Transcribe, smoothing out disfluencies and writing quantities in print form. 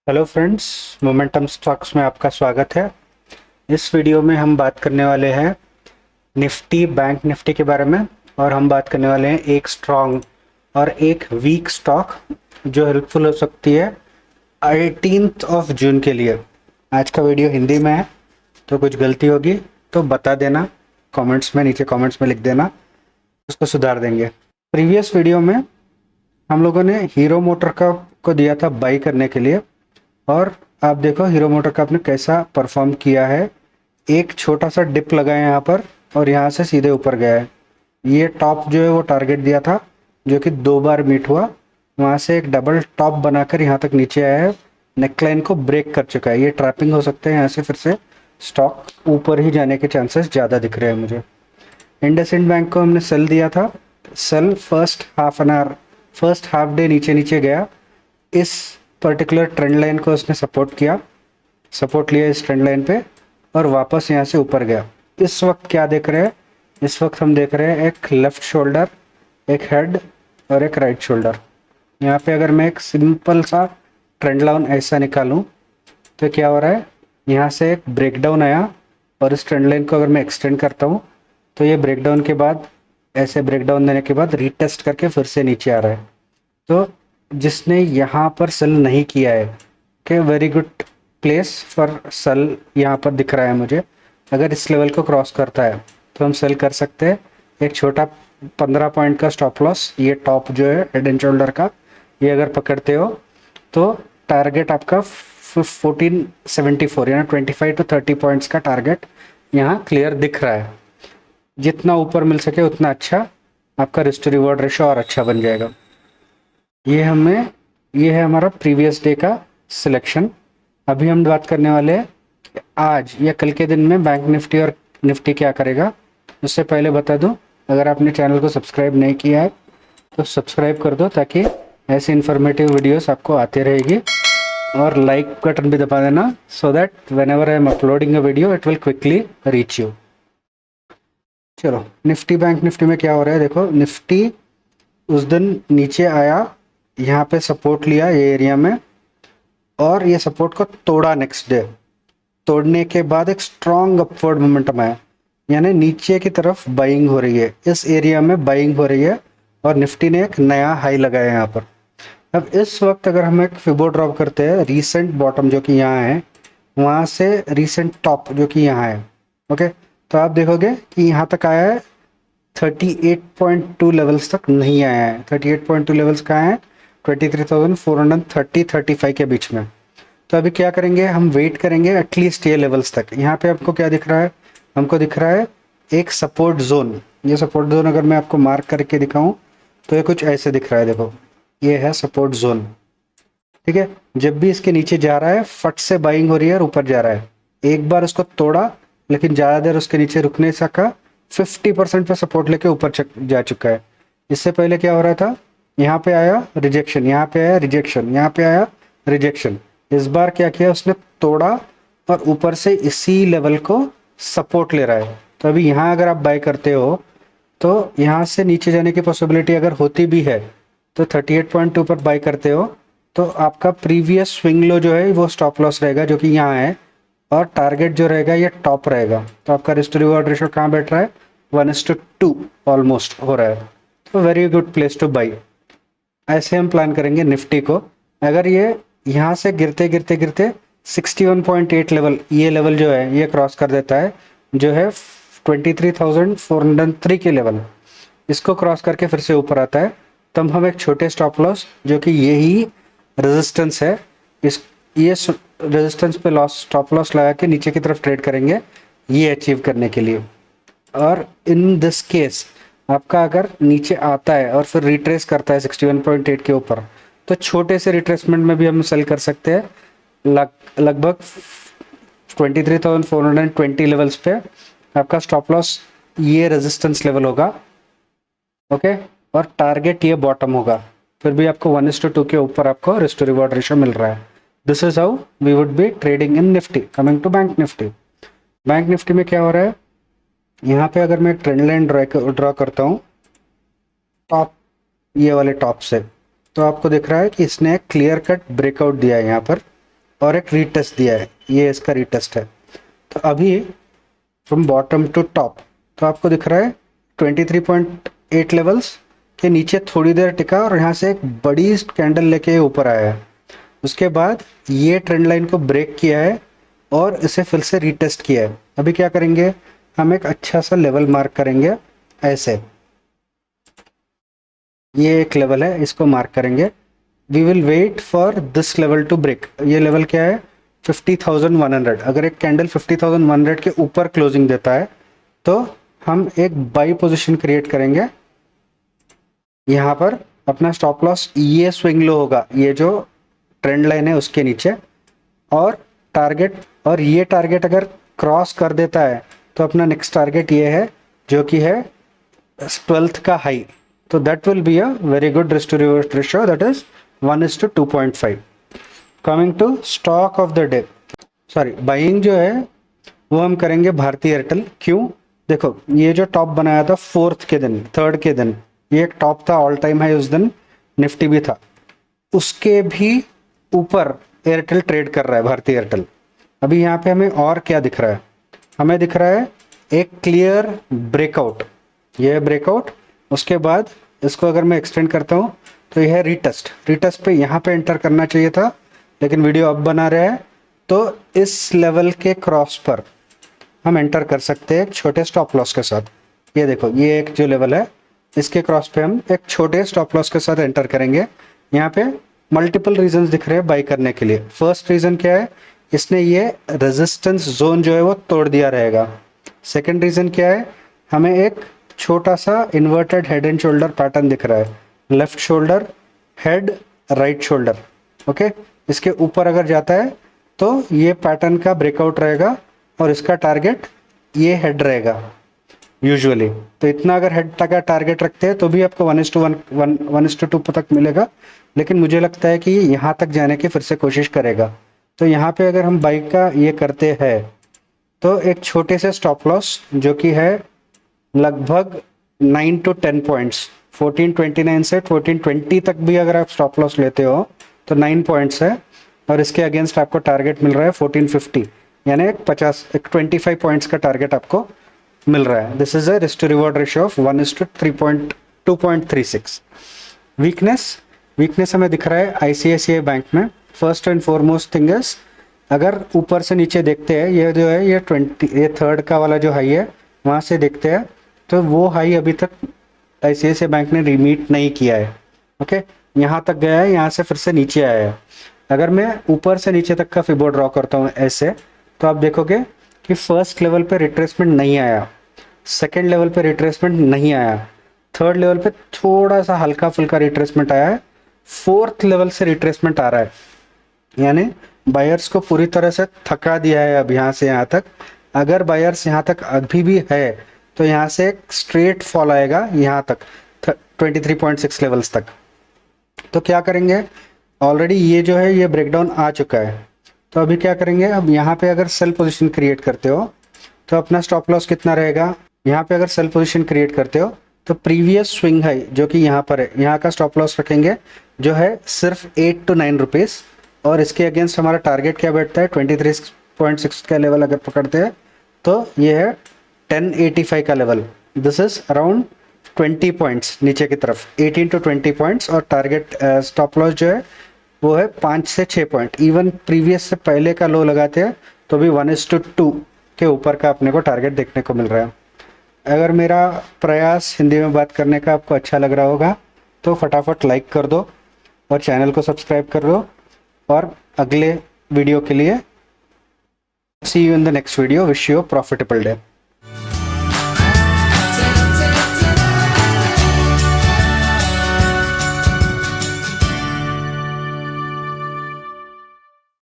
Hello friends, momentum stocks में आपका स्वागत है। इस वीडियो में हम बात करने वाले हैं निफ्टी बैंक निफ्टी के बारे में। और हम बात करने वाले हैं एक स्ट्रॉन्ग और एक वीक स्टॉक जो हेल्पफुल हो सकती है 18th ऑफ जून के लिए। आज का वीडियो हिंदी में है, तो कुछ गलती होगी तो बता देना, कमेंट्स में, नीचे कमेंट्स में लिख देना, उसको सुधार देंगे। प्रीवियस वीडियो में हम लोगों ने हीरो मोटर का को दिया था बाई करने के लिए, और आप देखो हीरो मोटर का आपने कैसा परफॉर्म किया है। एक छोटा सा डिप लगा है यहाँ पर और यहाँ से सीधे ऊपर गया है। ये टॉप जो है वो टारगेट दिया था, जो कि 2 बार मीट हुआ। वहाँ से एक डबल टॉप बनाकर यहाँ तक नीचे आया है, नेकलाइन को ब्रेक कर चुका है। ये ट्रैपिंग हो सकते हैं, यहाँ से फिर से स्टॉक ऊपर ही जाने के चांसेस ज़्यादा दिख रहे हैं मुझे। इंडसइंड बैंक को हमने सेल दिया था। सेल फर्स्ट हाफ डे नीचे नीचे गया। इस पर्टिकुलर ट्रेंड लाइन को उसने सपोर्ट लिया इस ट्रेंड लाइन पे, और वापस यहाँ से ऊपर गया। इस वक्त क्या देख रहे हैं? इस वक्त हम देख रहे हैं एक लेफ्ट शोल्डर, एक हेड और एक राइट शोल्डर। यहाँ पे अगर मैं एक सिंपल सा ट्रेंड लाइन ऐसा निकालूं तो क्या हो रहा है? यहाँ से एक ब्रेकडाउन आया, और इस ट्रेंड लाइन को अगर मैं एक्सटेंड करता हूँ तो ये ब्रेकडाउन के बाद, ऐसे ब्रेकडाउन देने के बाद रीटेस्ट करके फिर से नीचे आ रहा है। तो जिसने यहाँ पर सेल नहीं किया है, कि very good place for sale यहाँ पर दिख रहा है मुझे। अगर इस लेवल को क्रॉस करता है तो हम सेल कर सकते हैं। एक छोटा 15 पॉइंट का स्टॉप लॉस, ये टॉप जो है हेड एंड शोल्डर का, ये अगर पकड़ते हो तो टारगेट आपका 1474 यानी 25 to 30 पॉइंट्स का टारगेट यहाँ क्लियर दिख रहा है। जितना ऊपर मिल सके उतना अच्छा, आपका रिस्क टू रिवॉर्ड रेशो और अच्छा बन जाएगा। ये है हमारा प्रीवियस डे का सिलेक्शन। अभी हम बात करने वाले हैं कि आज या कल के दिन में बैंक निफ्टी और निफ्टी क्या करेगा। उससे पहले बता दूं, अगर आपने चैनल को सब्सक्राइब नहीं किया है तो सब्सक्राइब कर दो, ताकि ऐसे इन्फॉर्मेटिव वीडियोस आपको आते रहेगी। और लाइक बटन भी दबा देना, so that when ever I am uploading a video it will quickly reach you. चलो, निफ्टी बैंक निफ्टी में क्या हो रहा है देखो। निफ्टी उस दिन नीचे आया, यहाँ पे सपोर्ट लिया ये एरिया में, और ये सपोर्ट को तोड़ा। नेक्स्ट डे तोड़ने के बाद एक स्ट्रॉन्ग अपवर्ड मोमेंटम आया, यानी नीचे की तरफ बाइंग हो रही है। इस एरिया में बाइंग हो रही है और निफ्टी ने एक नया हाई लगाया यहाँ पर। अब इस वक्त अगर हम एक फिबो ड्रॉप करते हैं, रीसेंट बॉटम जो कि यहाँ है, वहाँ से रीसेंट टॉप जो कि यहाँ है, ओके, तो आप देखोगे कि यहाँ तक आया है। 38.2 लेवल्स तक नहीं आया है। 38.2 लेवल्स कहाँ हैं? 23,430-35 के बीच में। तो अभी क्या करेंगे, हम वेट करेंगे एटलीस्ट ये लेवल्स तक। यहाँ पे आपको क्या दिख रहा है? हमको दिख रहा है एक सपोर्ट जोन। ये सपोर्ट जोन अगर मैं आपको मार्क करके दिखाऊं तो ये कुछ ऐसे दिख रहा है। देखो, ये है सपोर्ट जोन, ठीक है। जब भी इसके नीचे जा रहा है, फट से बाइंग हो रही है और ऊपर जा रहा है। एक बार उसको तोड़ा, लेकिन ज़्यादा देर उसके नीचे रुक नहीं सका। 50% पे सपोर्ट लेके ऊपर जा चुका है। इससे पहले क्या हो रहा था? यहाँ पे आया रिजेक्शन, यहाँ पे आया रिजेक्शन, यहाँ पे आया रिजेक्शन। इस बार क्या किया उसने? तोड़ा और ऊपर से इसी लेवल को सपोर्ट ले रहा है। तो अभी यहाँ अगर आप बाय करते हो तो यहाँ से नीचे जाने की पॉसिबिलिटी अगर होती भी है तो 38.2 पर बाय करते हो तो आपका प्रीवियस स्विंग लो जो है वो स्टॉप लॉस रहेगा, जो कि यहाँ है, और टारगेट जो रहेगा ये टॉप रहेगा। तो आपका रिस्क टू रिवॉर्ड रेशो कहाँ बैठ रहा है? 1:2 ऑलमोस्ट हो रहा है। तो very good place two by. ऐसे हम प्लान करेंगे निफ्टी को। अगर ये यहाँ से गिरते गिरते गिरते 61.8 लेवल, ये लेवल जो है ये क्रॉस कर देता है, जो है 23,403 के लेवल, इसको क्रॉस करके फिर से ऊपर आता है, तब हम एक छोटे स्टॉप लॉस, जो कि यही रेजिस्टेंस है, इस ये रेजिस्टेंस पे स्टॉप लॉस लगा के नीचे की तरफ ट्रेड करेंगे, ये अचीव करने के लिए। और इन दिस केस आपका अगर नीचे आता है और फिर रिट्रेस करता है 61.8 के ऊपर, तो छोटे से रिट्रेसमेंट में भी हम सेल कर सकते हैं। लगभग 23,420 लेवल्स पे आपका स्टॉप लॉस ये रेजिस्टेंस लेवल होगा, ओके, और टारगेट ये बॉटम होगा। फिर भी आपको 1:2 के ऊपर आपको रिस्क टू रिवॉर्ड रेशियो मिल रहा है। This is how we would be trading in Nifty. Coming to bank Nifty, bank Nifty में क्या हो रहा है? यहाँ पे अगर मैं ट्रेंड लाइन ड्रॉ करता हूँ टॉप, ये वाले टॉप से, तो आपको दिख रहा है कि इसने एक क्लियर कट ब्रेकआउट दिया है यहाँ पर। और एक रीटेस्ट दिया है, ये इसका रीटेस्ट है। तो अभी फ्रॉम बॉटम टू टॉप तो आपको दिख रहा है 23.8 लेवल्स के नीचे थोड़ी देर टिका और यहाँ से एक बड़ी कैंडल लेके ऊपर आया है। उसके बाद ये ट्रेंड लाइन को ब्रेक किया है और इसे फिर से रीटेस्ट किया है। अभी क्या करेंगे, हम एक अच्छा सा लेवल मार्क करेंगे ऐसे, ये एक लेवल है, इसको मार्क करेंगे। We will wait for this level to break. ये लेवल क्या है, 50,100। अगर एक कैंडल 50,100 के ऊपर क्लोजिंग देता है तो हम एक बाई पोजीशन क्रिएट करेंगे। यहाँ पर अपना स्टॉप लॉस ये स्विंग लो होगा, ये जो ट्रेंड लाइन है उसके नीचे, और टारगेट, और ये टारगेट अगर क्रॉस कर देता है तो अपना नेक्स्ट टारगेट ये है जो कि है 12th का हाई। तो that will be a very good risk to reverse ratio, that is 1:2.5। Coming to stock of the day, sorry buying जो है वो हम करेंगे भारती एयरटेल। क्यों, देखो ये जो टॉप बनाया था 4th के दिन, 3rd के दिन, ये एक टॉप था, ऑल टाइम हाई उस दिन, निफ्टी भी था, उसके भी ऊपर एयरटेल ट्रेड कर रहा है, भारती एयरटेल। अभी यहाँ पे हमें और क्या दिख रहा है, हमें दिख रहा है एक क्लियर ब्रेकआउट, ये ब्रेकआउट। उसके बाद इसको अगर मैं एक्सटेंड करता हूँ तो यह है रीटेस्ट। रीटेस्ट पे यहाँ पे एंटर करना चाहिए था, लेकिन वीडियो अब बना रहा है तो इस लेवल के क्रॉस पर हम एंटर कर सकते हैं एक छोटे स्टॉप लॉस के साथ। ये देखो, ये एक जो लेवल है इसके क्रॉस पे हम एक छोटे स्टॉप लॉस के साथ एंटर करेंगे। यहाँ पे मल्टीपल रीजंस दिख रहे हैं बाई करने के लिए। फर्स्ट रीजन क्या है, इसने ये रेजिस्टेंस जोन जो है वो तोड़ दिया रहेगा। सेकंड रीजन क्या है, हमें एक छोटा सा inverted head and shoulder pattern दिख रहा है, left shoulder, head, right shoulder. Okay, इसके ऊपर अगर जाता है तो ये पैटर्न का ब्रेकआउट रहेगा और इसका टारगेट ये हेड रहेगा यूजुअली। तो इतना अगर हेड तक का टारगेट रखते हैं तो भी आपको 1:2 तक मिलेगा, लेकिन मुझे लगता है कि यहाँ तक जाने की फिर से कोशिश करेगा। तो यहाँ पे अगर हम बाइक का ये करते हैं तो एक छोटे से स्टॉप लॉस जो कि है लगभग 9 to 10 पॉइंट्स, 1429 से 1420 तक भी अगर आप स्टॉप लॉस लेते हो तो 9 पॉइंट्स है, और इसके अगेंस्ट आपको टारगेट मिल रहा है 1450, यानी एक 25 पॉइंट्स का टारगेट आपको मिल रहा है। This is a risk to reward ratio of 1:2.36। Weakness हमें दिख रहा है आईसीआईसीआई बैंक में। First and foremost thing is, अगर ऊपर से नीचे देखते हैं, ये जो है ये 3rd का वाला जो हाई है वहाँ से देखते हैं तो वो हाई अभी तक आईसीआईसीआई बैंक ने रीमीट नहीं किया है। ओके, यहाँ तक गया है, यहाँ से फिर से नीचे आया है। अगर मैं ऊपर से नीचे तक का फिबो ड्रॉ करता हूँ ऐसे, तो आप देखोगे कि फर्स्ट लेवल पे रिट्रेसमेंट नहीं आया, सेकेंड लेवल पे रिट्रेसमेंट नहीं आया, थर्ड लेवल पे थोड़ा सा हल्का फुल्का रिट्रेसमेंट आया है, 4th लेवल से रिट्रेसमेंट आ रहा है, यानी बायर्स को पूरी तरह से थका दिया है अब यहाँ से यहाँ तक। अगर बायर्स यहाँ तक अभी भी है तो यहाँ से एक स्ट्रेट फॉल आएगा यहाँ तक 23.6 लेवल्स तक। तो क्या करेंगे, ऑलरेडी ये जो है ये ब्रेकडाउन आ चुका है, तो अभी क्या करेंगे, अब यहाँ पे अगर सेल पोजीशन क्रिएट करते हो तो अपना स्टॉप लॉस कितना रहेगा। यहाँ पे अगर सेल पोजीशन क्रिएट करते हो तो प्रीवियस स्विंग हाई जो कि यहाँ पर है, यहाँ का स्टॉप लॉस रखेंगे जो है सिर्फ 8 to 9 रुपीज़, और इसके अगेंस्ट हमारा टारगेट क्या बैठता है 23.6 का लेवल अगर पकड़ते हैं तो ये है 1085 का level. This is around 20 points नीचे की तरफ, 18 to 20 पॉइंट्स, और टारगेट स्टॉप लॉस जो है वो है 5 से 6 पॉइंट। इवन प्रीवियस से पहले का लो लगाते हैं तो भी 1:2 के ऊपर का अपने को टारगेट देखने को मिल रहा है। अगर मेरा प्रयास हिंदी में बात करने का आपको अच्छा लग रहा होगा तो फटाफट लाइक कर दो और चैनल को सब्सक्राइब कर दो, और अगले वीडियो के लिए see you in the next video. Wish you a profitable day.